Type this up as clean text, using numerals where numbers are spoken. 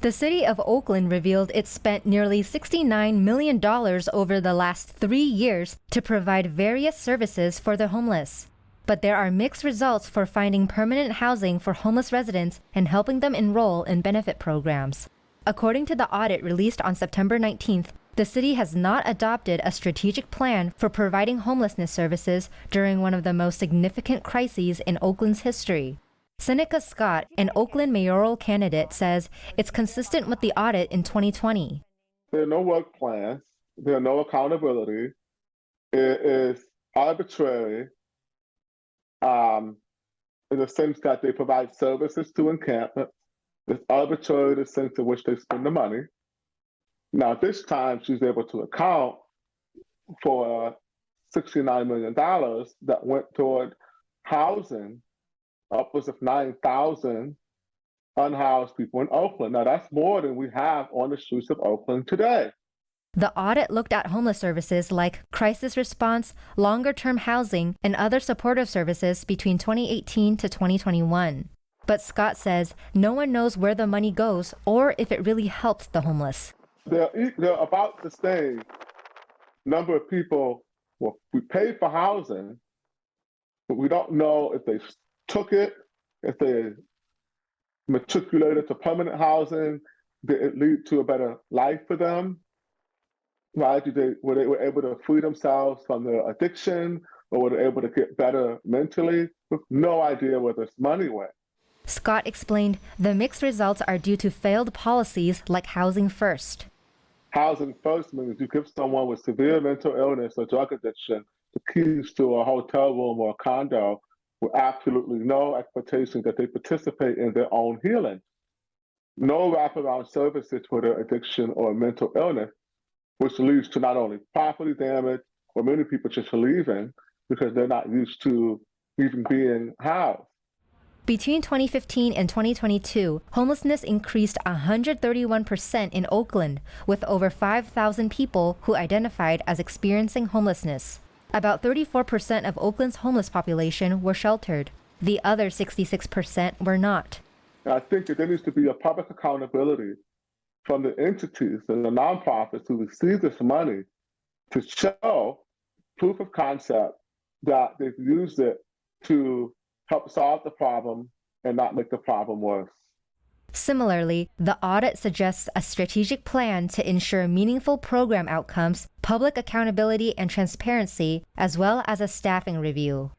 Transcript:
The city of Oakland revealed it spent nearly $69 million over the last 3 years to provide various services for the homeless. But there are mixed results for finding permanent housing for homeless residents and helping them enroll in benefit programs. According to the audit released on September 19th, the city has not adopted a strategic plan for providing homelessness services during one of the most significant crises in Oakland's history. Seneca Scott, an Oakland mayoral candidate, says it's consistent with the audit in 2020. There are no work plans. There are no accountability. It is arbitrary in the sense that they provide services to encampments. It's arbitrary in the sense in which they spend the money. Now, this time, she's able to account for $69 million that went toward housing upwards of 9,000 unhoused people in Oakland. Now, that's more than we have on the streets of Oakland today. The audit looked at homeless services like crisis response, longer-term housing, and other supportive services between 2018 to 2021. But Scott says no one knows where the money goes or if it really helped the homeless. They're about the same number of people. Well, we paid for housing, but we don't know if they took it, if they matriculated to permanent housing, did it lead to a better life for them? Right? Were they able to free themselves from their addiction, or were they able to get better mentally? With no idea where this money went. Scott explained the mixed results are due to failed policies like Housing First. Housing First means you give someone with severe mental illness or drug addiction the keys to a hotel room or a condo with absolutely no expectation that they participate in their own healing. No wraparound services for their addiction or mental illness, which leads to not only property damage, or many people just leaving because they're not used to even being housed. Between 2015 and 2022, homelessness increased 131% in Oakland, with over 5,000 people who identified as experiencing homelessness. About 34% of Oakland's homeless population were sheltered. The other 66% were not. I think that there needs to be a public accountability from the entities and the nonprofits who receive this money to show proof of concept that they've used it to help solve the problem and not make the problem worse. Similarly, the audit suggests a strategic plan to ensure meaningful program outcomes, public accountability and transparency, as well as a staffing review.